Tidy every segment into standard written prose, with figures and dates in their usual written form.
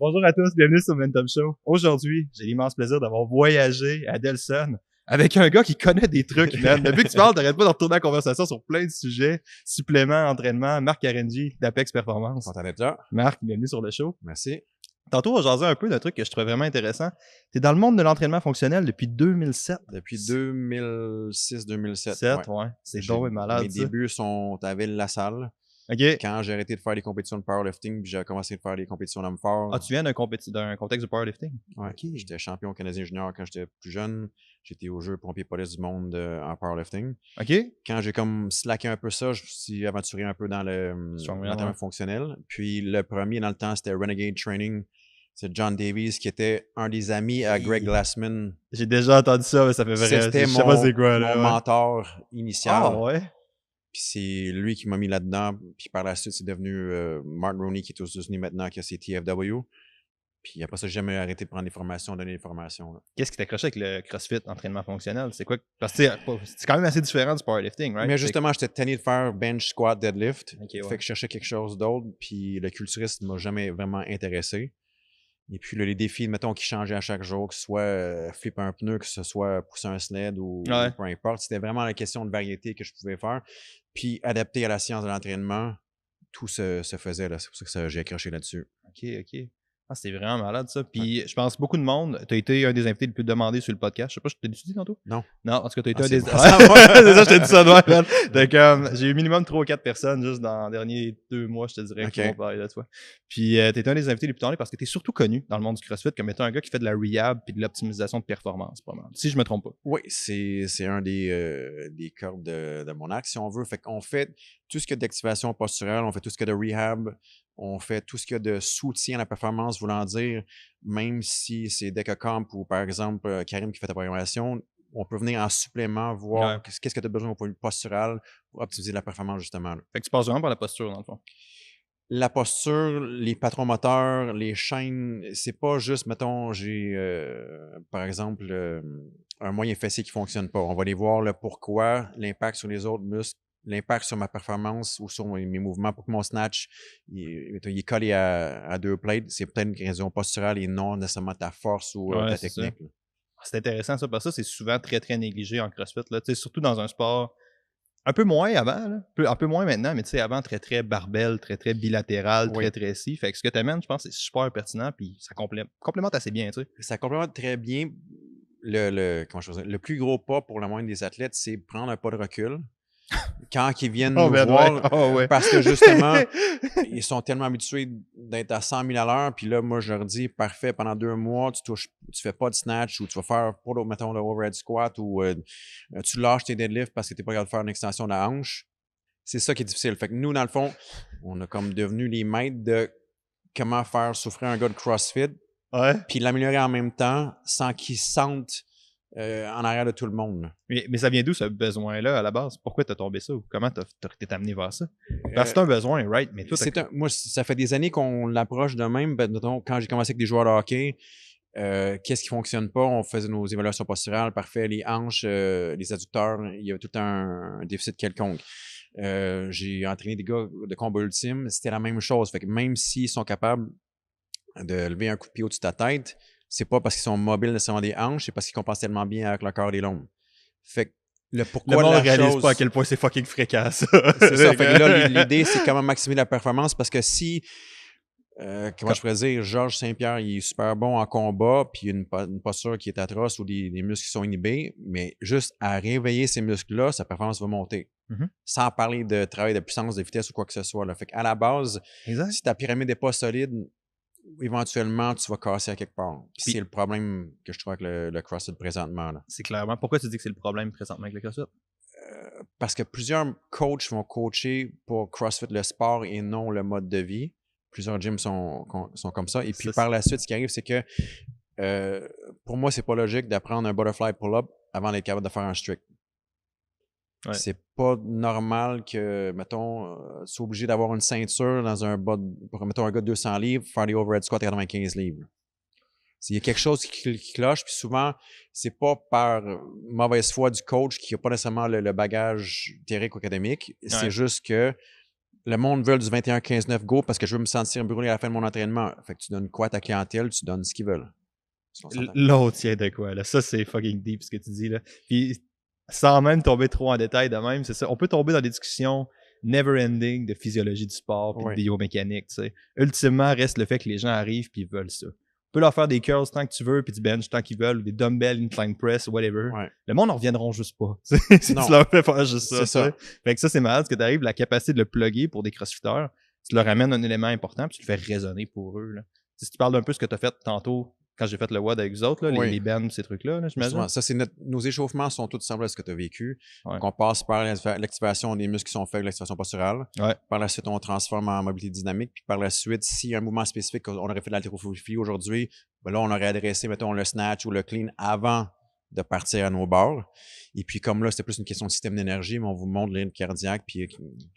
Bonjour à tous, bienvenue sur Momentum Show. Aujourd'hui, j'ai l'immense plaisir d'avoir voyagé à Delson avec un gars qui connaît des trucs, man. Depuis que tu parles, t'arrêtes pas de retourner la conversation sur plein de sujets, suppléments, entraînement. Marc Carengi d'Apex Performance. Content d'être là. Marc, bienvenue sur le show. Merci. Tantôt, on va jaser un peu d'un truc que je trouvais vraiment intéressant. T'es dans le monde de l'entraînement fonctionnel depuis 2007. Depuis 2006-2007. 7, ouais. C'est donc malade, Mes ça. débuts sont à Ville-la-Salle. OK. Quand j'ai arrêté de faire les compétitions de powerlifting, puis j'ai commencé à faire les compétitions d'hommes forts. Ah, tu viens d'un contexte de powerlifting? Ouais. OK. J'étais champion canadien junior quand j'étais plus jeune. J'étais aux Jeux pompiers police du monde en powerlifting. OK. Quand j'ai comme slacké un peu ça, je me suis aventuré un peu dans l'entraînement fonctionnel. Puis le premier dans le temps, c'était Renegade Training. C'est John Davies qui était un des amis à Greg Glassman. J'ai déjà entendu ça, mais ça fait vrai. C'était mon mentor initial. Ah ouais? Puis c'est lui qui m'a mis là-dedans. Puis par la suite, c'est devenu Mark Rooney qui est aux États-Unis maintenant, qui a ses TFW. Puis après ça, j'ai jamais arrêté de prendre des formations, donner des formations. Qu'est-ce qui t'accrochait avec le CrossFit, entraînement fonctionnel? C'est quoi? Parce que c'est quand même assez différent du powerlifting, right? Mais justement, j'étais tanné de faire bench, squat, deadlift. Okay, ouais. Fait que je cherchais quelque chose d'autre. Puis le culturisme ne m'a jamais vraiment intéressé. Et puis là, les défis, mettons, qui changeaient à chaque jour, que ce soit flipper un pneu, que ce soit pousser un sled ou peu importe. C'était vraiment la question de variété que je pouvais faire. Puis adapté à la science de l'entraînement, tout se faisait. Là. C'est pour ça que j'ai accroché là-dessus. OK. Ah, c'était vraiment malade, ça. Puis je pense beaucoup de monde. Tu as été un des invités les plus demandés sur le podcast. Je sais pas, je t'ai dit tantôt? Non. Non, parce que tu as été un des. C'est ça, je t'ai dit ça, ouais. Donc, j'ai eu minimum 3 ou 4 personnes juste dans les derniers 2 mois, je te dirais, qui vont parler de toi. Puis, tu es un des invités les plus demandés parce que tu es surtout connu dans le monde du CrossFit comme étant un gars qui fait de la rehab puis de l'optimisation de performance, pas mal. Si je me trompe pas. Oui, c'est un des cordes de mon axe, si on veut. Fait qu'on fait tout ce qu'il y a d'activation posturale, on fait tout ce qu'il y a de rehab, on fait tout ce qu'il y a de soutien à la performance, voulant dire, même si c'est DECA-Comp ou par exemple Karim qui fait ta programmation, on peut venir en supplément voir qu'est-ce que tu as besoin au point de vue postural pour optimiser la performance justement. Là. Fait que tu passes vraiment par la posture dans le fond. La posture, les patrons moteurs, les chaînes, c'est pas juste, mettons, j'ai par exemple un moyen fessier qui fonctionne pas. On va aller voir le pourquoi, l'impact sur les autres muscles, l'impact sur ma performance ou sur mes mouvements pour que mon snatch il est collé à 2 plates. C'est peut-être une raison posturale et non nécessairement ta force ou ta technique. C'est intéressant ça, parce que ça, c'est souvent très, très négligé en CrossFit. Là. Surtout dans un sport un peu moins avant, là. Un peu moins maintenant, mais tu sais, avant, très, très barbelle, très, très bilatéral, très, très si. Fait que ce que tu amènes, je pense, c'est super pertinent, puis ça complémente assez bien, tu sais. Ça complémente très bien. Le plus gros pas pour la moyenne des athlètes, c'est prendre un pas de recul. Quand ils viennent nous voir, parce que justement, ils sont tellement habitués d'être à 100 000 à l'heure, puis là, moi, je leur dis, parfait, pendant 2 mois, tu fais pas de snatch ou tu vas faire, mettons, le overhead squat ou tu lâches tes deadlifts parce que tu n'es pas capable de faire une extension de la hanche. C'est ça qui est difficile. Fait que nous, dans le fond, on a comme devenu les maîtres de comment faire souffrir un gars de CrossFit, puis l'améliorer en même temps sans qu'il sente en arrière de tout le monde. Mais ça vient d'où ce besoin-là à la base? Pourquoi t'as tombé ça? Ou comment t'es amené vers ça? Parce que c'est un besoin, right? Mais toi, moi, ça fait des années qu'on l'approche de même. Quand j'ai commencé avec des joueurs de hockey, qu'est-ce qui fonctionne pas? On faisait nos évaluations posturales, parfait. Les hanches, les adducteurs, il y avait tout un déficit quelconque. J'ai entraîné des gars de combat ultime, c'était la même chose. Fait que même s'ils sont capables de lever un coup de pied au-dessus de ta tête, c'est pas parce qu'ils sont mobiles nécessairement des hanches, c'est parce qu'ils compensent tellement bien avec le corps des lombes. Fait que le monde ne réalise pas à quel point c'est fucking fréquent, ça. C'est ça. Fait que là, l'idée, c'est comment maximiser la performance parce que si, comment je pourrais dire, Georges Saint-Pierre, il est super bon en combat, puis une posture qui est atroce ou des muscles qui sont inhibés, mais juste à réveiller ces muscles-là, sa performance va monter. Sans parler de travail de puissance, de vitesse ou quoi que ce soit. Là. Fait qu'à la base, si ta pyramide n'est pas solide, éventuellement, tu vas casser à quelque part. Puis c'est le problème que je trouve avec le CrossFit présentement. C'est clairement. Pourquoi tu dis que c'est le problème présentement avec le CrossFit? Parce que plusieurs coachs vont coacher pour CrossFit le sport et non le mode de vie. Plusieurs gyms sont comme ça. Et puis par la suite, ce qui arrive, c'est que pour moi, c'est pas logique d'apprendre un butterfly pull-up avant d'être capable de faire un strict. Ouais. C'est pas normal que, mettons, tu sois obligé d'avoir une ceinture dans un bas, mettons, un gars de 200 livres, faire des overhead squats à 95 livres. Il y a quelque chose qui cloche, puis souvent, c'est pas par mauvaise foi du coach qui n'a pas nécessairement le bagage théorique ou académique. C'est juste que Le monde veut du 21-15-9 go parce que je veux me sentir brûlé à la fin de mon entraînement. Fait que tu donnes quoi à ta clientèle? Tu donnes ce qu'ils veulent. L'autre tient de quoi, là? Ça, c'est fucking deep, ce que tu dis, là. Puis, sans même tomber trop en détail de même, c'est ça. On peut tomber dans des discussions never-ending de physiologie du sport puis de biomécanique, tu sais. Ultimement, reste le fait que les gens arrivent puis ils veulent ça. Tu peux leur faire des curls tant que tu veux puis du bench tant qu'ils veulent ou des dumbbells, incline press, whatever. Ouais. Le monde n'en reviendront juste pas, si tu leur fais faire juste ça. C'est ça. Fait que ça, c'est malade, parce que tu arrives, la capacité de le plugger pour des crossfitters, tu leur amènes un élément important puis tu le fais résonner pour eux, là. Si tu parles d'un peu ce que tu as fait tantôt quand j'ai fait le WOD avec vous autres, là, les bands, ces trucs-là, j'imagine. Ça, c'est nos échauffements sont tous semblables à ce que tu as vécu. Donc, on passe par l'activation des muscles qui sont faits, l'activation posturale. Par la suite, on transforme en mobilité dynamique. Puis par la suite, s'il y a un mouvement spécifique, on aurait fait de l'haltérophilie aujourd'hui, ben là, on aurait adressé, mettons, le snatch ou le clean avant de partir à nos bords. Et puis, comme là, c'était plus une question de système d'énergie, mais on vous montre l'île cardiaque, puis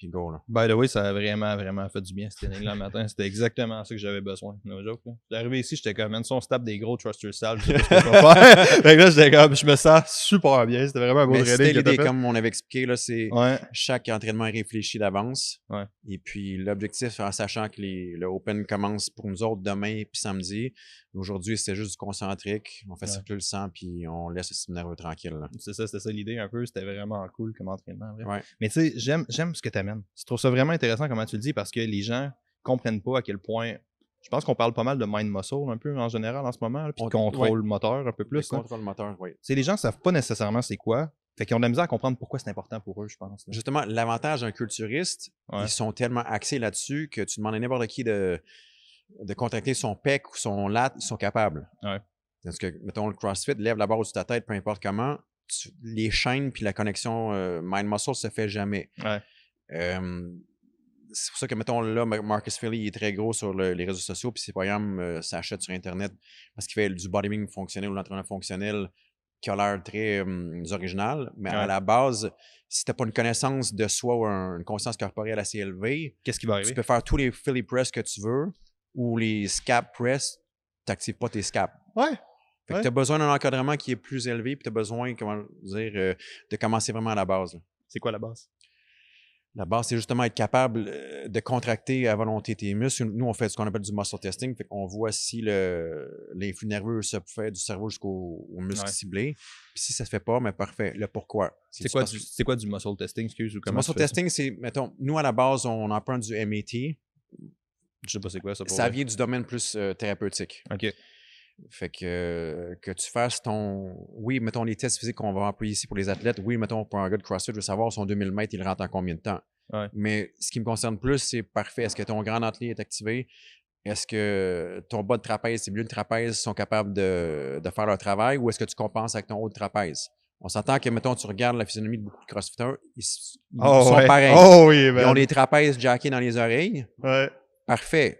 go, là. By the way, ça a vraiment, vraiment fait du bien, cette année-là, le matin. C'était exactement ça que j'avais besoin. No joke, là. J'étais arrivé ici, j'étais comme, même si on se tape des gros thrusters sales, je sais pas ce qu'on va faire. Fait que là, j'étais comme, je me sens super bien. C'était vraiment un beau training. C'était l'idée, comme on avait expliqué, là, c'est chaque entraînement est réfléchi d'avance. Et puis, l'objectif, en sachant que le Open commence pour nous autres demain puis samedi, aujourd'hui, c'était juste du concentrique. On fait circuler le sang, puis on laisse le système nerveux tranquille. C'est ça, c'était ça l'idée un peu. C'était vraiment cool comme entraînement. Mais tu sais, j'aime ce que tu amènes. Je trouve ça vraiment intéressant comment tu le dis parce que les gens comprennent pas à quel point. Je pense qu'on parle pas mal de mind muscle un peu en général en ce moment, puis de contrôle moteur un peu plus. Contrôle moteur, oui. Les gens savent pas nécessairement c'est quoi. Fait qu'ils ont de la misère à comprendre pourquoi c'est important pour eux, je pense. Là. Justement, l'avantage d'un culturiste, ils sont tellement axés là-dessus que tu demandes à n'importe qui de contracter son pec ou son lat, ils sont capables. Parce que, mettons, le CrossFit, lève la barre au-dessus de ta tête, peu importe comment, les chaînes puis la connexion mind-muscle se fait jamais. C'est pour ça que, mettons, là, Marcus Filly est très gros sur les réseaux sociaux, puis ses programmes s'achètent sur Internet parce qu'il fait du bodybuilding fonctionnel ou l'entraînement fonctionnel qui a l'air très original. Mais à la base, si tu n'as pas une connaissance de soi ou une conscience corporelle assez élevée, qu'est-ce qui va arriver? Tu peux faire tous les Philly press que tu veux ou les scap press, tu n'actives pas tes scaps. Fait que tu as besoin d'un encadrement qui est plus élevé, puis tu as besoin, comment dire, de commencer vraiment à la base. C'est quoi la base? La base, c'est justement être capable de contracter à volonté tes muscles. Nous, on fait ce qu'on appelle du muscle testing. Fait qu'on voit si l'influx nerveux se fait du cerveau jusqu'aux muscles ciblés. Puis si ça se fait pas, mais parfait. Le pourquoi. C'est quoi du muscle testing, excuse? Du muscle testing, c'est, mettons, nous, à la base, on emprunte du MAT. Je sais pas c'est quoi ça pour ça vient du domaine plus thérapeutique. OK. Fait que tu fasses oui, mettons les tests physiques qu'on va employer ici pour les athlètes. Oui, mettons pour un gars de CrossFit, je veux savoir son 2000 mètres, il rentre en combien de temps. Mais ce qui me concerne plus, c'est parfait. Est-ce que ton grand athlète est activé? Est-ce que ton bas de trapèze, tes milieux de trapèze sont capables de faire leur travail ou est-ce que tu compenses avec ton haut de trapèze? On s'entend que, mettons, tu regardes la physionomie de beaucoup de CrossFitters, ils sont pareils. Ils ont les trapèzes jackés dans les oreilles. Parfait.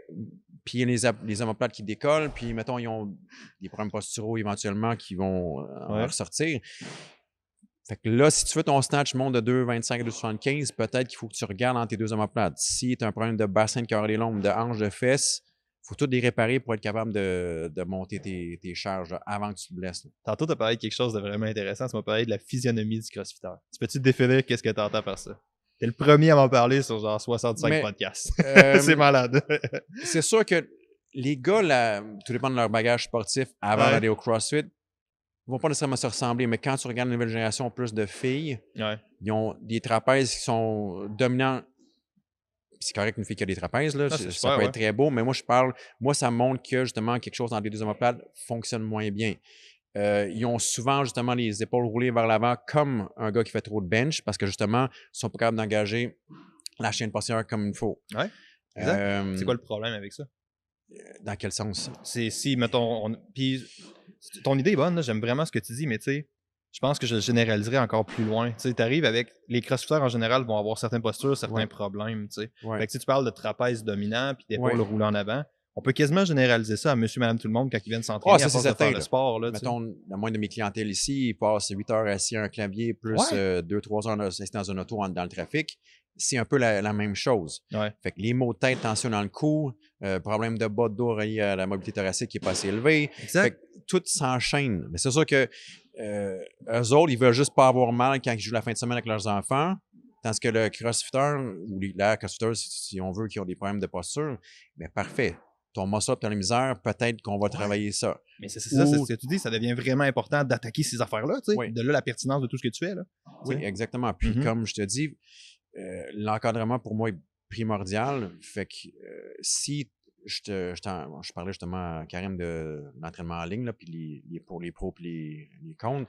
Puis il y a les omoplates qui décollent, puis mettons, ils ont des problèmes posturaux éventuellement qui vont en ressortir. Fait que là, si tu veux ton snatch monte de 2,25 à 2,75, peut-être qu'il faut que tu regardes dans tes deux omoplates. Si tu as un problème de bassin de cœur des lombes, de hanche, de fesses, il faut tout les réparer pour être capable de monter tes charges là, avant que tu te blesses. Là. Tantôt, tu as parlé de quelque chose de vraiment intéressant. Tu m'as parlé de la physionomie du crossfitter. Tu peux-tu définir qu'est-ce que tu entends par ça? T'es le premier à m'en parler sur genre 65 podcasts. C'est malade. C'est sûr que les gars, tout dépend de leur bagage sportif avant d'aller au CrossFit, ils vont pas nécessairement se ressembler, mais quand tu regardes la nouvelle génération plus de filles, ils ont des trapèzes qui sont dominants. C'est correct qu'une fille qui a des trapèzes, là, ça peut être très beau, mais moi, ça montre que justement quelque chose dans les deux omoplates fonctionne moins bien. Ils ont souvent justement les épaules roulées vers l'avant comme un gars qui fait trop de bench parce que justement, ils sont pas capables d'engager la chaîne postérieure comme il faut. Exact. C'est quoi le problème avec ça? Dans quel sens? C'est si, mettons, puis ton idée est bonne, là, j'aime vraiment ce que tu dis, mais tu sais, je pense que je le généraliserai encore plus loin. Tu sais, t'arrives avec... Les crossfitters en général vont avoir certaines postures, certains problèmes, tu sais. Fait que si tu parles de trapèze dominant puis d'épaules roulées en avant, on peut quasiment généraliser ça à monsieur, madame, tout le monde quand ils viennent s'entraîner à force de faire le sport. Là, mettons, la moindre de mes clientèles ici, ils passent 8 heures assis à un clavier plus 2-3 heures assis dans une auto dans le trafic. C'est un peu la même chose. Fait que les maux de tête, tension dans le cou, problème de bas de dos relié à la mobilité thoracique qui n'est pas assez élevée. Fait que tout s'enchaîne. Mais c'est sûr que eux autres, ils veulent juste pas avoir mal quand ils jouent la fin de semaine avec leurs enfants. Tandis que le crossfitter ou les crossfitters, si on veut, qui ont des problèmes de posture, bien parfait. Ton muscle, tu as la misère, peut-être qu'on va travailler ça. Mais c'est ça, c'est ce que tu dis, ça devient vraiment important d'attaquer ces affaires-là, tu sais. Oui. De là, la pertinence de tout ce que tu fais, là. Oui, exactement. Puis comme je te dis, l'encadrement pour moi est primordial. Fait que si je parlais justement à Karim de l'entraînement en ligne, là, puis pour les pros puis les comptes,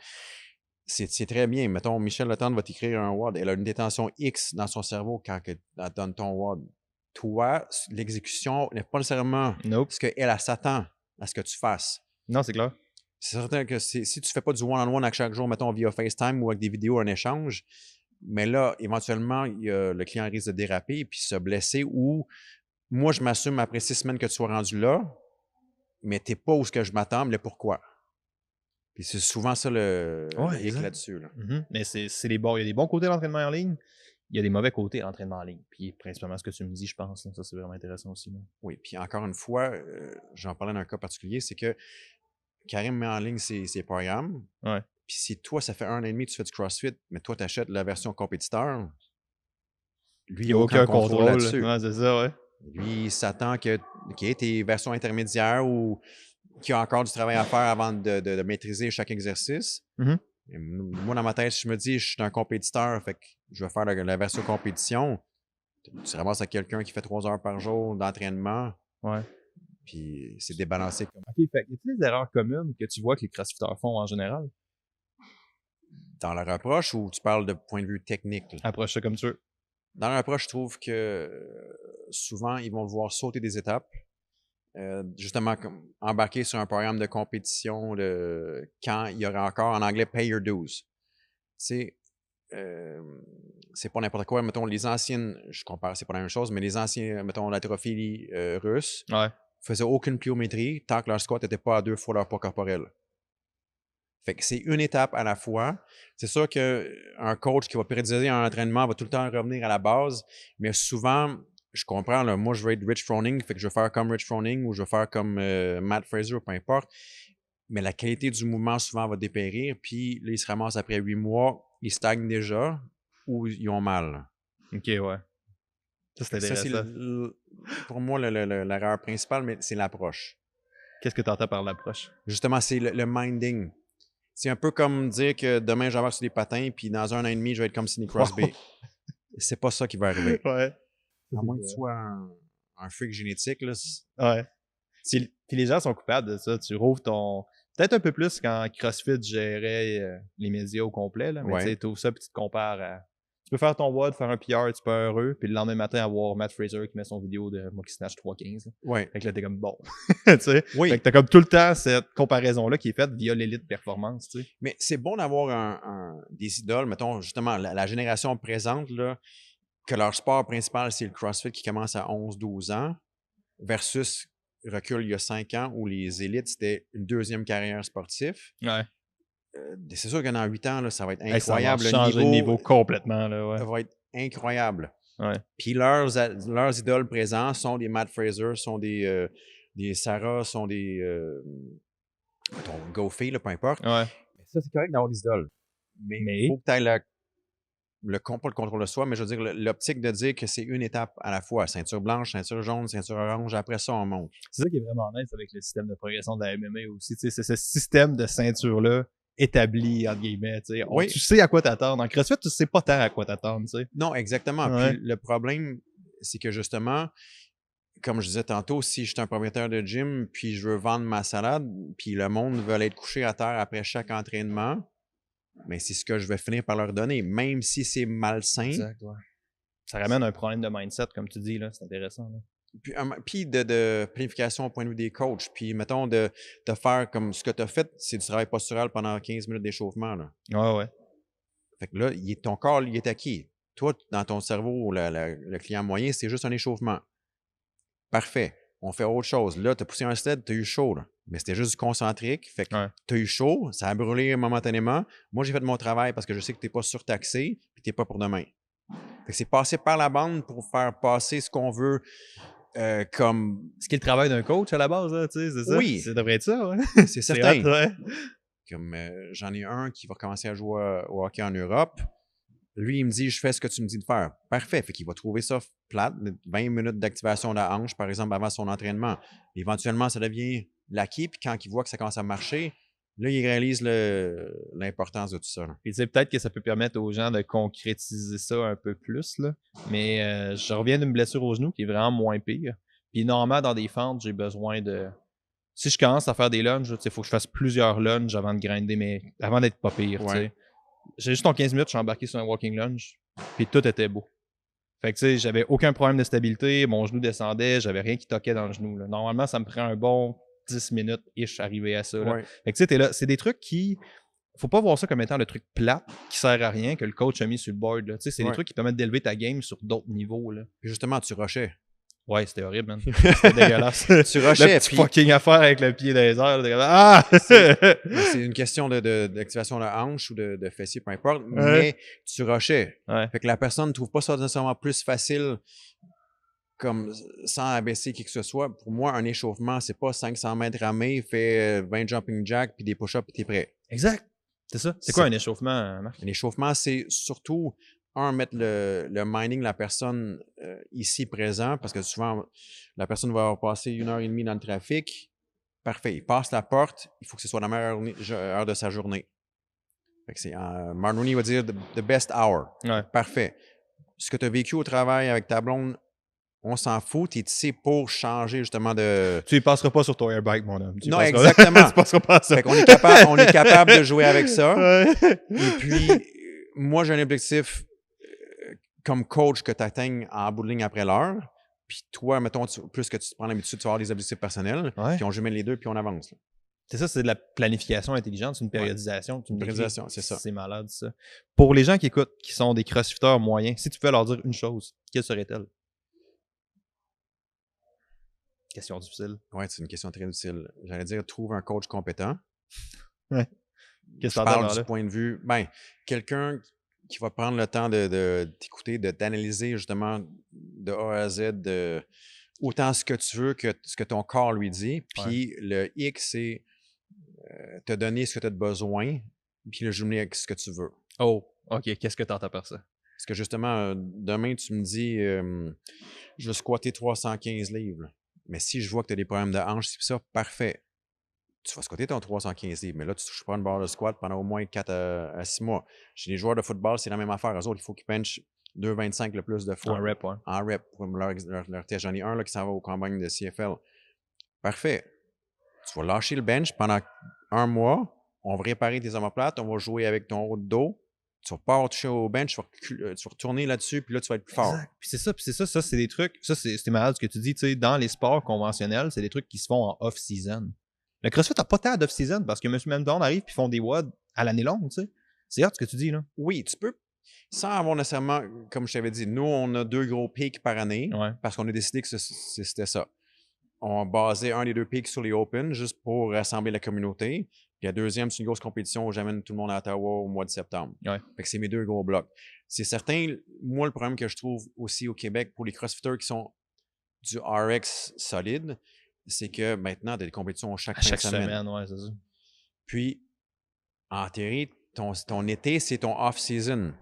c'est très bien. Mettons, Michel Letendre va t'écrire un WOD. Elle a une détention X dans son cerveau quand elle donne ton WOD. Toi, l'exécution n'est pas nécessairement ce qu'elle s'attend à ce que tu fasses. Non, c'est clair. C'est certain que si tu ne fais pas du one-on-one à chaque jour, mettons via FaceTime ou avec des vidéos, un échange, mais là, éventuellement, le client risque de déraper et puis se blesser ou moi, je m'assume après 6 semaines que tu sois rendu là, mais tu n'es pas où ce que je m'attends, mais pourquoi? Puis c'est souvent ça le hic là-dessus. Là. Mais il y a des bons côtés de l'entraînement en ligne, il y a des mauvais côtés de l'entraînement en ligne. Puis principalement ce que tu me dis, je pense, là, ça c'est vraiment intéressant aussi. Là. Oui, puis encore une fois, j'en parlais d'un cas particulier, c'est que Karim met en ligne ses programmes. Ouais. Puis si toi, ça fait 1 an et demi que tu fais du CrossFit, mais toi, tu achètes la version compétiteur, lui, il n'y a aucun contrôle là-dessus. Ouais, c'est ça, ouais. Lui, il s'attend qu'il y ait tes versions intermédiaires ou qu'il y a encore du travail à faire avant de maîtriser chaque exercice. Et moi, dans ma tête, je me dis, je suis un compétiteur, fait que je vais faire la version compétition. Tu te ramasses avec quelqu'un qui fait 3 heures par jour d'entraînement. Ouais. Puis c'est débalancé. OK, fait y a-t-il des erreurs communes que tu vois que les crossfitters font en général? Dans leur approche ou tu parles de point de vue technique? Là? Approche ça comme tu veux. Dans leur approche, je trouve que souvent, ils vont vouloir sauter des étapes. Justement, embarquer sur un programme de compétition quand il y aura encore en anglais pay your dues. Tu sais, c'est pas n'importe quoi. Mettons, les anciennes, je compare, c'est pas la même chose, mais les anciens, mettons, l'haltérophilie russe faisaient aucune pliométrie tant que leur squat n'était pas à 2 fois leur poids corporel. Fait que c'est une étape à la fois. C'est sûr qu'un coach qui va périodiser un entraînement va tout le temps revenir à la base, mais souvent, je comprends, là, moi, je vais être Rich Froning, fait que je vais faire comme Rich Froning ou je vais faire comme Matt Fraser, peu importe. Mais la qualité du mouvement, souvent, va dépérir. Puis là, ils se ramassent après 8 mois, ils stagnent déjà ou ils ont mal. OK, ouais. Ça, c'est intéressant. Pour moi, l'erreur principale, mais c'est l'approche. Qu'est-ce que tu entends par l'approche? Justement, c'est le minding. C'est un peu comme dire que demain, j'embarque sur des patins, puis dans 1 an et demi, je vais être comme Sidney Crosby. C'est pas ça qui va arriver. Ouais. À moins que tu sois un freak génétique. Là. Ouais. Puis les gens sont coupables de ça. Tu rouvres ton... Peut-être un peu plus quand CrossFit gérait les médias au complet, là, mais tu ouvres ça et tu te compares à... Tu peux faire ton WOD, faire un PR, tu peux être heureux, puis le lendemain matin, avoir Matt Fraser qui met son vidéo de moi qui snatch 3.15. Ouais. Fait que là, t'es comme bon. Tu sais? Oui. Fait que t'as comme tout le temps cette comparaison-là qui est faite via l'élite performance, tu sais. Mais c'est bon d'avoir des idoles, mettons, justement, la génération présente, là, que leur sport principal, c'est le CrossFit qui commence à 11-12 ans, versus recul il y a 5 ans où les élites, c'était une 2e carrière sportive. Ouais. C'est sûr que dans 8 ans, là, ça va être incroyable. Ça va changer le niveau complètement. Là, ouais. Ça va être incroyable. Ouais. Puis leurs idoles présents sont des Matt Fraser, sont des Sarah, sont des Goffey, peu importe. Ouais. Mais ça, c'est correct d'avoir des idoles. Mais il faut que tu aies pas le contrôle de soi, mais je veux dire, l'optique de dire que c'est une étape à la fois. Ceinture blanche, ceinture jaune, ceinture orange, après ça, on monte. C'est ça qui est vraiment nice avec le système de progression de la MMA aussi. C'est ce système de ceinture-là établi, entre guillemets. Tu sais à quoi t'attendre. En CrossFit, tu sais pas tant à quoi t'attendre. Non, exactement. Ouais. Puis le problème, c'est que justement, comme je disais tantôt, si je suis un propriétaire de gym, puis je veux vendre ma salade, puis le monde veut être couché à terre après chaque entraînement, mais c'est ce que je vais finir par leur donner, même si c'est malsain. Exact, ouais. Ça ramène un problème de mindset, comme tu dis, là. C'est intéressant. Là. Puis de planification au point de vue des coachs. Puis, mettons, de faire comme ce que tu as fait, c'est du travail postural pendant 15 minutes d'échauffement. Là. Ouais. Fait que là, ton corps, il est acquis. Toi, dans ton cerveau, le client moyen, c'est juste un échauffement. Parfait. On fait autre chose. Là, tu as poussé un sled, tu as eu chaud. Là. Mais c'était juste du concentrique. Fait que tu as eu chaud, ça a brûlé momentanément. Moi, j'ai fait mon travail parce que je sais que tu n'es pas surtaxé et tu n'es pas pour demain. Fait que c'est passé par la bande pour faire passer ce qu'on veut comme... Ce qui est le travail d'un coach à la base, là, tu sais, c'est ça? Oui. Ça devrait être ça, ouais. C'est certain. Ouais. Comme j'en ai un qui va commencer à jouer au hockey en Europe. Lui, il me dit, je fais ce que tu me dis de faire. Parfait. Fait qu'il va trouver ça plate, 20 minutes d'activation de la hanche, par exemple, avant son entraînement. Éventuellement, ça devient l'acquis, puis quand il voit que ça commence à marcher, là, il réalise l'importance de tout ça. Là. Puis tu sais, peut-être que ça peut permettre aux gens de concrétiser ça un peu plus, là. Mais je reviens d'une blessure au genou qui est vraiment moins pire. Puis normalement, dans des fentes, j'ai besoin de... Si je commence à faire des lunges, il faut que je fasse plusieurs lunges avant de grinder, mais avant d'être pas pire, tu sais. J'ai juste en 15 minutes, je suis embarqué sur un walking lunge, puis tout était beau. Fait que tu sais, j'avais aucun problème de stabilité, mon genou descendait, j'avais rien qui toquait dans le genou. Là. Normalement, ça me prend un bon 10 minutes-ish arrivé à ça. Là. Fait que tu sais, t'es là, c'est des trucs qui... Faut pas voir ça comme étant le truc plat qui sert à rien que le coach a mis sur le board. Là. C'est des trucs qui permettent d'élever ta game sur d'autres niveaux. Là. Justement, tu rushais. Ouais, c'était horrible, man. C'était dégueulasse. Tu rushais. Le petit fucking affaire avec le pied dans les airs. Ah! C'est une question d'activation de hanche ou de fessier, peu importe, mais tu rushais. Fait que la personne ne trouve pas ça nécessairement plus facile comme sans abaisser qui que ce soit. Pour moi, un échauffement, c'est pas 500 mètres ramés, fais 20 jumping jacks puis des push-ups puis t'es prêt. Exact. C'est ça. C'est quoi un échauffement, Marc? Un échauffement, c'est surtout, mettre le minding de la personne ici présent, parce que souvent, la personne va avoir passé 1h30 dans le trafic. Parfait. Il passe la porte, il faut que ce soit la meilleure heure de sa journée. Fait que c'est, Martin Rooney va dire the best hour. Parfait. Ce que tu as vécu au travail avec ta blonde, on s'en fout. Tu es ici pour changer justement de... Tu ne passeras pas sur ton airbike, mon homme. Non, exactement. Tu passeras pas à ça. Fait qu'on est capable de jouer avec ça. Et puis, moi, j'ai un objectif comme coach que tu atteignes en bout de ligne après l'heure. Puis toi, mettons, plus que tu te prends l'habitude, tu vas avoir des objectifs personnels. Puis on jumelle les deux, puis on avance. Là. C'est ça, c'est de la planification intelligente, c'est une périodisation. Une périodisation, c'est ça. C'est malade, ça. Pour les gens qui écoutent, qui sont des crossfitters moyens, si tu pouvais leur dire une chose, quelle serait-elle? Question difficile. Oui, c'est une question très difficile. J'allais dire, trouve un coach compétent. Ouais. Qu'est-ce que tu parles du point de vue? Ben, quelqu'un qui va prendre le temps de t'écouter, d'analyser justement de A à Z autant ce que tu veux que ce que ton corps lui dit. Puis le X, c'est te donner ce que tu as besoin, puis le jumeler avec ce que tu veux. Oh, OK. Qu'est-ce que tu entends par ça? Parce que justement, demain, tu me dis, je veux squatter 315 livres. Mais si je vois que tu as des problèmes de hanche, c'est ça, parfait. Tu vas squatter ton 315 livres, mais là, tu ne touches pas une barre de squat pendant au moins 4 à 6 mois. Chez les joueurs de football, c'est la même affaire. Eux autres, il faut qu'ils benchent 2,25 le plus de fois. En rep, ouais. En rep, pour leur test. J'en ai un là, qui s'en va au campagne de CFL. Parfait. Tu vas lâcher le bench pendant 1 mois. On va réparer tes omoplates. On va jouer avec ton haut de dos. Tu vas pas avoir touché au bench. Tu vas retourner là-dessus, puis là, tu vas être plus fort. Exact. Puis c'est ça. Ça, c'est des trucs. Ça, c'est malade ce que tu dis. Tu sais, dans les sports conventionnels, c'est des trucs qui se font en off-season. Le CrossFit n'a pas tant d'off-season parce que Monsieur Memdon arrive et font des WOD à l'année longue, tu sais. C'est hot ce que tu dis, là. Oui, tu peux, sans avoir nécessairement, comme je t'avais dit, nous, on a 2 gros pics par année parce qu'on a décidé que c'était ça. On a basé un des 2 pics sur les Open juste pour rassembler la communauté. Puis la deuxième, c'est une grosse compétition où j'amène tout le monde à Ottawa au mois de septembre. Fait que c'est mes 2 gros blocs. C'est certain, moi, le problème que je trouve aussi au Québec pour les CrossFitters qui sont du RX solide, c'est que maintenant, tu as des compétitions chaque semaine. Ouais, c'est ça. Puis, en théorie, ton été, c'est ton off-season.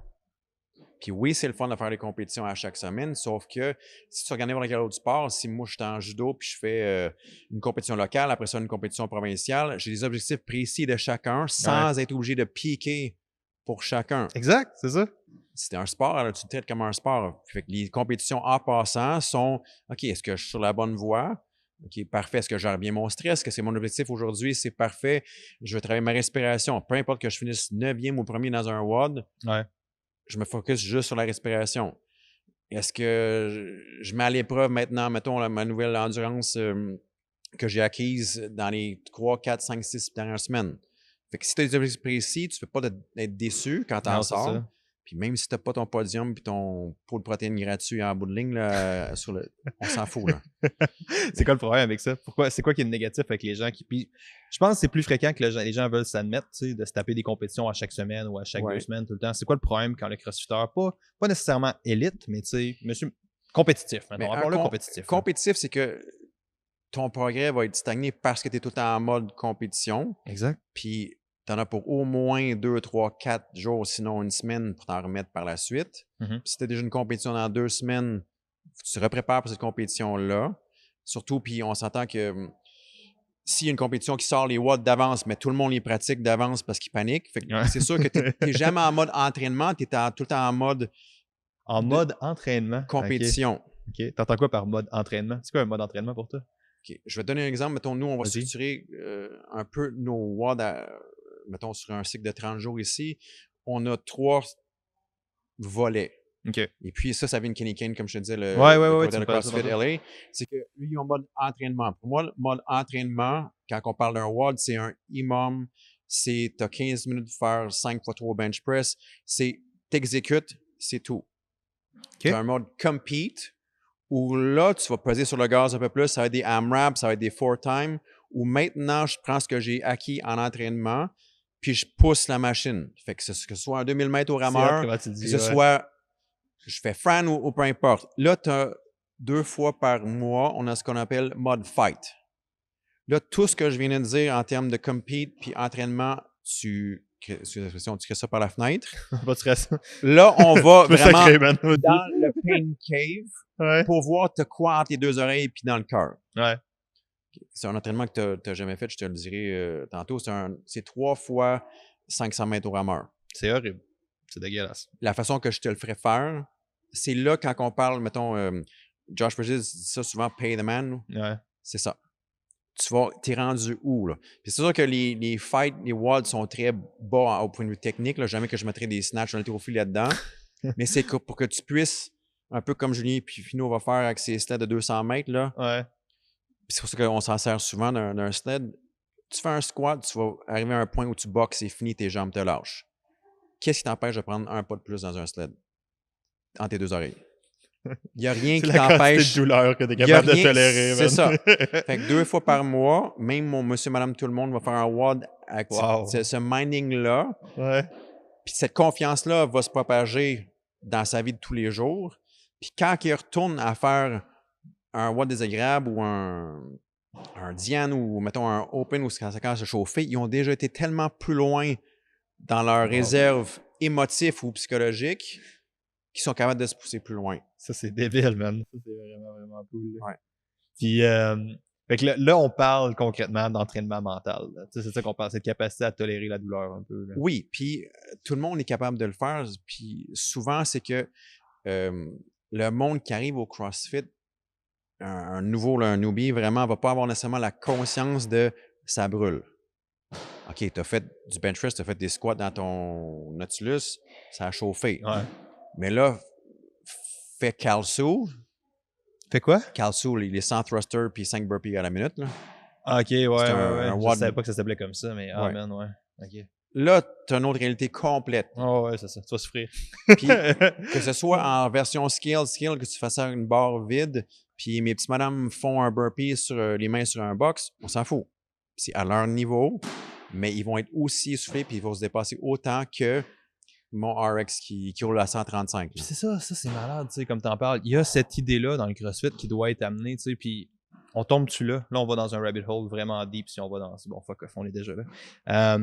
Puis oui, c'est le fun de faire des compétitions à chaque semaine, sauf que si tu regardes n'importe quel autre sport, si moi je suis en judo puis je fais une compétition locale, après ça une compétition provinciale, j'ai des objectifs précis de chacun sans être obligé de piquer pour chacun. Exact, c'est ça. C'est un sport, alors tu le traites comme un sport. Fait que les compétitions en passant sont OK, est-ce que je suis sur la bonne voie? OK, parfait. Est-ce que je gère bien mon stress? Est-ce que c'est mon objectif aujourd'hui? C'est parfait. Je veux travailler ma respiration. Peu importe que je finisse 9e ou 1er dans un WOD, je me focus juste sur la respiration. Est-ce que je mets à l'épreuve maintenant, mettons, ma nouvelle endurance que j'ai acquise dans les 3, 4, 5, 6 dernières semaines? Fait que si tu as des objectifs précis, tu ne peux pas être déçu quand tu en sors. Puis même si tu n'as pas ton podium et ton pot de protéines gratuit en bout de ligne, là, on s'en fout. Là. C'est quoi le problème avec ça? C'est quoi qui est négatif avec les gens qui... Puis, je pense que c'est plus fréquent que les gens veulent s'admettre, tu sais, de se taper des compétitions à chaque semaine ou à chaque 2 semaines tout le temps. C'est quoi le problème quand le crossfitter, pas nécessairement élite, mais tu sais, monsieur compétitif. Rappelons-le compétitif. Compétitif, c'est que ton progrès va être stagné parce que tu es tout le temps en mode compétition. Exact. Puis tu en as pour au moins 2, 3, 4 jours, sinon une semaine pour t'en remettre par la suite. Puis si tu as déjà une compétition dans 2 semaines, tu te reprépares pour cette compétition-là. Surtout, puis on s'entend que s'il y a une compétition qui sort les watts d'avance, mais tout le monde les pratique d'avance parce qu'ils paniquent. C'est sûr que tu n'es jamais en mode entraînement, tu es tout le temps en mode... En mode entraînement? Compétition. OK. T'entends quoi par mode entraînement? C'est quoi un mode entraînement pour toi? OK. Je vais te donner un exemple. Mettons, nous, on va structurer un peu nos watts, mettons, sur un cycle de 30 jours ici. On a 3 volets. OK. Et puis ça vient de Kenny Kane, comme je te disais, le CrossFit LA. C'est que lui, il a un mode entraînement. Pour moi, le mode entraînement, quand on parle d'un WOD, c'est un EMOM, c'est tu as 15 minutes de faire 5 x 3 bench press, c'est t'exécutes, c'est tout. Okay. Tu as un mode compete, où là, tu vas peser sur le gaz un peu plus, ça va être des AMRAP, ça va être des 4-time, où maintenant, je prends ce que j'ai acquis en entraînement, puis je pousse la machine. Fait que ce soit un 2000 mètres au rameur, que ce soit... Je fais Fran ou peu importe. Là, tu as 2 fois par mois, on a ce qu'on appelle mode fight. Là, tout ce que je viens de dire en termes de compete puis entraînement, tu crées ça par la fenêtre. Là, on va vraiment dans le pain cave pour voir t'as quoi entre les 2 oreilles puis dans le cœur. Ouais. C'est un entraînement que tu n'as jamais fait, je te le dirai tantôt. C'est 3 fois 500 mètres au rameur. C'est horrible. C'est dégueulasse. La façon que je te le ferais faire, c'est là quand on parle, mettons, Josh Bridges dit ça souvent, pay the man. Ouais. C'est ça. T'es rendu où, là? Puis c'est sûr que les fights, les WOD sont très bas au point de vue technique, là. Jamais que je mettrais des snatchs, un haltérophilie là-dedans. Mais c'est pour que tu puisses, un peu comme Julien puis Fino va faire avec ses sleds de 200 mètres, là. Ouais. Puis c'est pour ça qu'on s'en sert souvent d'un sled. Tu fais un squat, tu vas arriver à un point où tu boxes, c'est fini, tes jambes te lâchent. Qu'est-ce qui t'empêche de prendre un pas de plus dans un sled? Entre tes 2 oreilles. Il n'y a rien qui t'empêche. C'est la douleur que tu es capable de tolérer. C'est ça. Fait que 2 fois par mois, même mon monsieur, madame, tout le monde va faire un WOD avec ce minding-là. Ouais. Puis cette confiance-là va se propager dans sa vie de tous les jours. Puis quand il retourne à faire un WOD désagréable ou un Diane ou, mettons, un Open où ça commence à se chauffer, ils ont déjà été tellement plus loin dans leur réserve émotive ou psychologique qui sont capables de se pousser plus loin. Ça, c'est débile, man. Ça, c'est vraiment, vraiment cool. Ouais. Puis, fait que là, on parle concrètement d'entraînement mental. C'est ça qu'on parle, cette capacité à tolérer la douleur un peu. Là. Oui, puis tout le monde est capable de le faire. Puis souvent, c'est que le monde qui arrive au CrossFit, un nouveau, là, un newbie, vraiment, va pas avoir nécessairement la conscience de « ça brûle ». OK, tu as fait du bench press, tu as fait des squats dans ton Nautilus, ça a chauffé. Ouais. Mais là, fais Calcio. Fais quoi? Calcio, les 100 thrusters puis 5 burpees à la minute. Là. Ah, OK, ouais. Je savais pas que ça s'appelait comme ça, mais man, ouais. OK. Là, tu as une autre réalité complète. Oh, ouais, c'est ça. Tu vas souffrir. Puis, que ce soit en version scale, que tu fasses une barre vide, puis mes petites madames font un burpee sur les mains sur un box, on s'en fout. C'est à leur niveau, mais ils vont être aussi essoufflés puis ils vont se dépasser autant que mon RX qui roule à 135. Puis c'est ça c'est malade, tu sais, comme t'en parles. Il y a cette idée-là dans le CrossFit qui doit être amenée, tu sais, puis on tombe dessus là. Là, on va dans un rabbit hole vraiment deep si on va dans... Bon, fuck off, on est déjà là.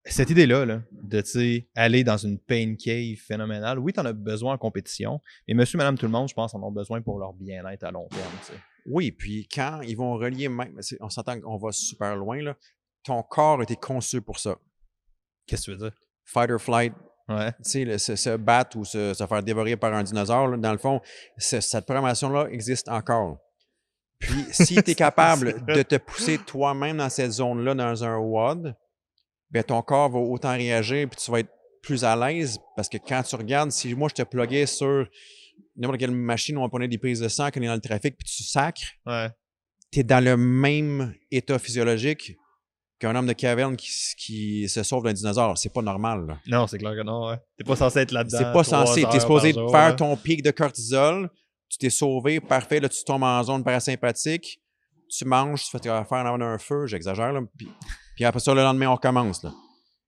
Cette idée-là, là, de, tu sais, aller dans une pain cave phénoménale, oui, t'en as besoin en compétition, mais monsieur, madame, tout le monde, je pense, en ont besoin pour leur bien-être à long terme, tu sais. Oui, puis quand ils vont relier, même, on s'entend qu'on va super loin, là, ton corps a été conçu pour ça. Qu'est-ce que tu veux dire? Fight or flight. Ouais. Tu sais, se battre ou se faire dévorer par un dinosaure, là, dans le fond, cette programmation-là existe encore. Puis, si tu es capable de te pousser toi-même dans cette zone-là, dans un WOD, bien, ton corps va autant réagir puis tu vas être plus à l'aise parce que quand tu regardes, si moi, je te pluguais sur n'importe quelle machine où on prenait des prises de sang, qu'on est dans le trafic puis tu sacres, tu es dans le même état physiologique qu'un homme de caverne qui se sauve d'un dinosaure. C'est pas normal. Là. Non, c'est clair que non. Ouais. T'es pas censé être là-dedans. C'est pas censé. T'es supposé faire ton pic de cortisol. Tu t'es sauvé, parfait. Là, tu tombes en zone parasympathique. Tu manges, tu fais tes affaires en avant d'un feu. J'exagère. Là. Puis après ça, le lendemain, on recommence. Là.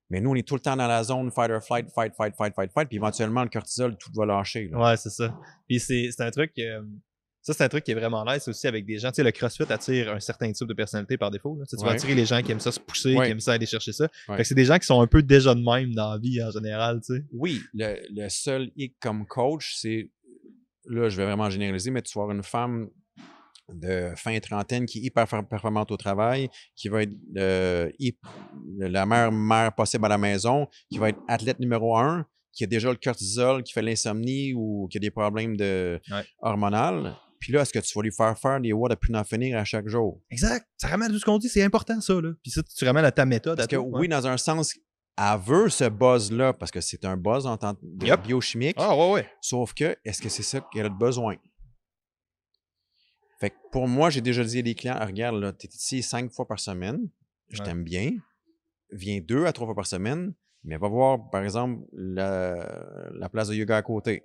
Mais nous, on est tout le temps dans la zone fight or flight, fight. Puis éventuellement, le cortisol, tout va lâcher. Là. Ouais, c'est ça. Puis c'est un truc... Ça, c'est un truc qui est vraiment nice aussi avec des gens. Tu sais, le CrossFit attire un certain type de personnalité par défaut. Tu vas attirer les gens qui aiment ça se pousser, qui aiment ça aller chercher ça. Fait que c'est des gens qui sont un peu déjà de même dans la vie en général, tu sais. Oui, le seul hic comme coach, c'est, là, je vais vraiment généraliser, mais tu vas avoir une femme de fin trentaine qui est hyper performante au travail, qui va être la meilleure mère possible à la maison, qui va être athlète numéro 1, qui a déjà le cortisol, qui fait l'insomnie ou qui a des problèmes hormonaux. Puis là, est-ce que tu vas lui faire des watts de plus n'en finir à chaque jour? Exact. Ça ramène à tout ce qu'on dit, c'est important ça. Là. Puis ça, tu ramènes à ta méthode. Parce que oui, dans un sens, elle veut ce buzz-là, parce que c'est un buzz en tant que biochimique. Ah ouais. Sauf que, est-ce que c'est ça qu'elle a besoin? Fait que pour moi, j'ai déjà dit à des clients, regarde, là, t'es ici 5 fois par semaine, je t'aime bien, viens 2 à 3 fois par semaine, mais va voir, par exemple, la place de yoga à côté.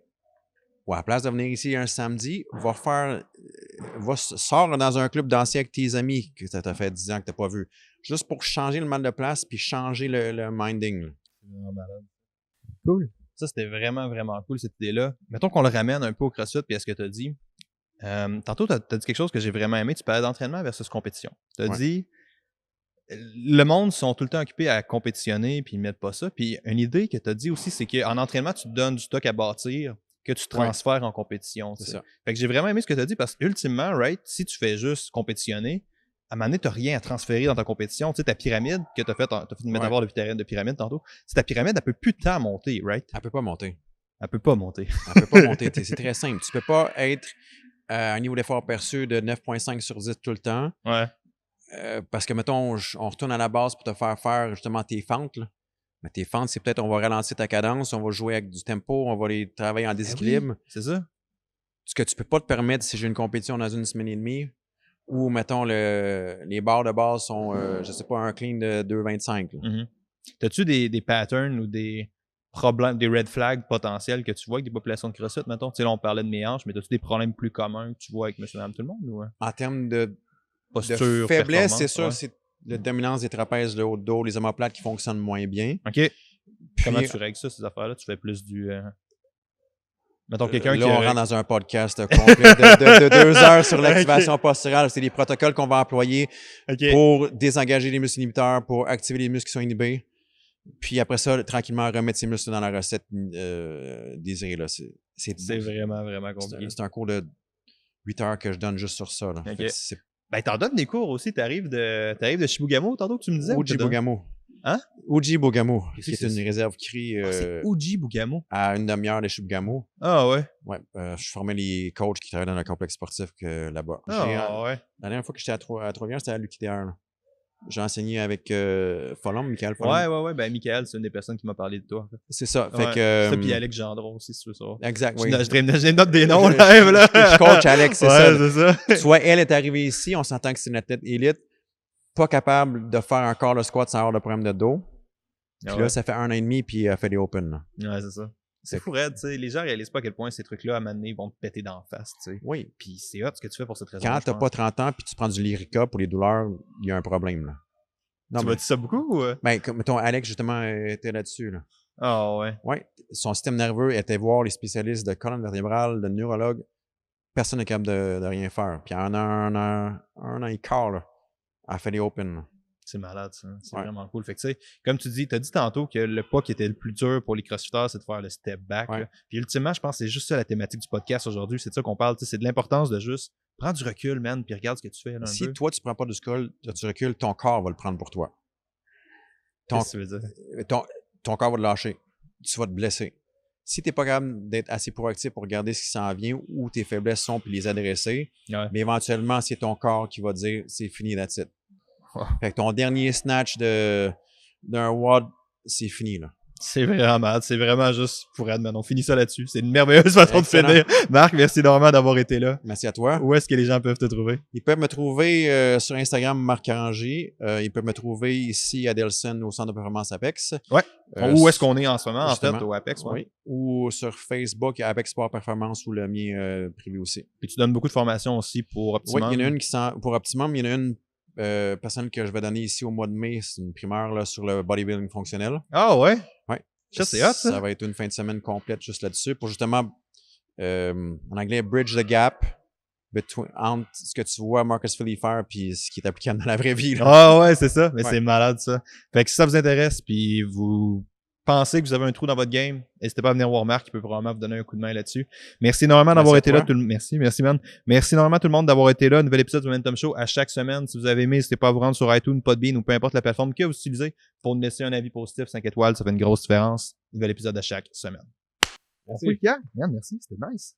Ou à la place de venir ici un samedi, sors dans un club dansé avec tes amis que ça t'a fait 10 ans que t'as pas vu. Juste pour changer le mal de place puis changer le minding. C'est vraiment malade. Cool. Ça, c'était vraiment, vraiment cool, cette idée-là. Mettons qu'on le ramène un peu au CrossFit puis à ce que tu as dit. Tantôt, tu as dit quelque chose que j'ai vraiment aimé. Tu parlais d'entraînement versus compétition. Tu as dit, le monde sont tout le temps occupés à compétitionner puis ils mettent pas ça. Puis une idée que tu as dit aussi, c'est qu'en entraînement, tu te donnes du stock à bâtir que tu transfères en compétition. C'est ça. Fait que j'ai vraiment aimé ce que tu as dit parce que ultimement, si tu fais juste compétitionner, à un moment donné, tu n'as rien à transférer dans ta compétition. Tu sais, ta pyramide que tu as fait une métaphore de pyramide tantôt, c'est ta pyramide, elle peut plus de temps monter, right? Elle peut pas monter. Elle peut pas monter. Elle peut pas monter. C'est très simple. Tu peux pas être à un niveau d'effort perçu de 9,5 sur 10 tout le temps. Ouais. Parce que, mettons, on retourne à la base pour te faire justement tes fentes. Là. Mais tes fentes, c'est peut-être on va ralentir ta cadence, on va jouer avec du tempo, on va les travailler en déséquilibre. Oui, c'est ça. Ce que tu peux pas te permettre si j'ai une compétition dans une semaine et demie, où, mettons, les barres de base sont, je sais pas, un clean de 2,25. Mm-hmm. T'as-tu des patterns ou des problèmes, des red flags potentiels que tu vois avec des populations de CrossFit, mettons? Tu sais, là, on parlait de mes hanches, mais as-tu des problèmes plus communs que tu vois avec monsieur, madame, tout le monde? Ou... En termes de posture, faiblesse, c'est sûr, c'est la dominance des trapèzes, le haut de dos, les omoplates qui fonctionnent moins bien. OK. Puis, comment tu règles ça, ces affaires-là? Tu fais plus du... Mettons quelqu'un là, on rentre dans un podcast complet de 2 heures sur l'activation posturale. C'est des protocoles qu'on va employer pour désengager les muscles inhibiteurs, pour activer les muscles qui sont inhibés. Puis après ça, tranquillement, remettre ces muscles dans la recette désirée. Là. C'est vraiment, vraiment compliqué. C'est un cours de 8 heures que je donne juste sur ça. Là. Ben, t'en donnes des cours aussi. T'arrives de Shibugamo, tantôt que tu me disais? Ojibugamo. Hein? Ojibugamo, qui est une réserve CRI. C'est Ojibugamo? À une demi-heure de Shibugamo. Ah ouais? Ouais. Je formais les coachs qui travaillent dans un complexe sportif là-bas. Ah ouais? La dernière fois que j'étais à Trois-Rivières, c'était à l'UQTR. J'ai enseigné avec Michael Follum. Ouais. Ben, Michael, c'est une des personnes qui m'a parlé de toi. En fait. C'est ça. Fait que, ça, puis Alex Gendron aussi, si tu veux savoir. Exact, oui. Je note des noms live, là. Je coach Alex, c'est ça. C'est ça. Tu vois, elle est arrivée ici, on s'entend que c'est une athlète élite, pas capable de faire encore le squat sans avoir de problème de dos. Puis là, ça fait 1 an et demi, puis elle fait des open. Là. Ouais, c'est ça. C'est fou, Red, tu sais. Les gens réalisent pas à quel point ces trucs-là, à un moment donné, vont te péter d'en face, tu sais. Oui. Puis c'est hot ce que tu fais pour cette raison. Quand t'as pas 30 ans, puis tu prends du Lyrica pour les douleurs, il y a un problème, là. Non, tu m'as-tu ça beaucoup ou... Ben, comme mettons, Alex, justement, était là-dessus, là. Ah ouais. Oui. Son système nerveux était voir les spécialistes de colonne vertébrale, de neurologue. Personne n'est capable de rien faire. Puis en un an et quart, là, elle fait des open, là. C'est malade, ça. C'est vraiment cool. Fait que, tu sais, comme tu dis, t'as dit tantôt que le pas qui était le plus dur pour les crossfitters, c'est de faire le step back. Ouais. Puis ultimement, je pense que c'est juste ça la thématique du podcast aujourd'hui. C'est de ça qu'on parle. C'est de l'importance de juste prendre du recul, man, puis regarde ce que tu fais. Là, si toi, tu prends pas du recul, ton corps va le prendre pour toi. Qu'est-ce que tu veux dire? Ton corps va te lâcher. Tu vas te blesser. Si tu n'es pas capable d'être assez proactif pour regarder ce qui s'en vient, où tes faiblesses sont, puis les adresser, mais éventuellement, c'est ton corps qui va dire c'est fini, that's it. Fait que ton dernier snatch d'un WOD, c'est fini, là. C'est vraiment mal. C'est vraiment juste pour Edmond. On finit ça là-dessus. C'est une merveilleuse façon de finir. Marc, merci énormément d'avoir été là. Merci à toi. Où est-ce que les gens peuvent te trouver? Ils peuvent me trouver sur Instagram, Marc Arranger. Ils peuvent me trouver ici à Delson, au Centre de performance Apex. Ouais. Où est-ce qu'on est en ce moment, en fait, au Apex? Oui. Ou sur Facebook, Apex Sport Performance, ou le mien privé aussi. Puis tu donnes beaucoup de formations aussi pour Optimum. Oui, il y en a une pour Optimum. Il y en a une personne que je vais donner ici au mois de mai. C'est une primaire là, sur le bodybuilding fonctionnel. Ah ouais? Oui. Ça, c'est hot, ça. Ça va être une fin de semaine complète juste là-dessus pour justement, en anglais, bridge the gap entre ce que tu vois Marcus Philly faire puis ce qui est applicable dans la vraie vie. Là. Ah ouais, c'est ça. Mais c'est malade, ça. Fait que si ça vous intéresse, puis vous pensez que vous avez un trou dans votre game, n'hésitez pas à venir voir Marc, il peut probablement vous donner un coup de main là-dessus. Merci énormément d'avoir été là. Merci man. Merci énormément tout le monde d'avoir été là. Nouvel épisode du Momentum Show à chaque semaine. Si vous avez aimé, n'hésitez pas à vous rendre sur iTunes, Podbean ou peu importe la plateforme que vous utilisez pour nous laisser un avis positif, 5 étoiles, ça fait une grosse différence. Nouvel épisode à chaque semaine. Merci. Merci, c'était nice.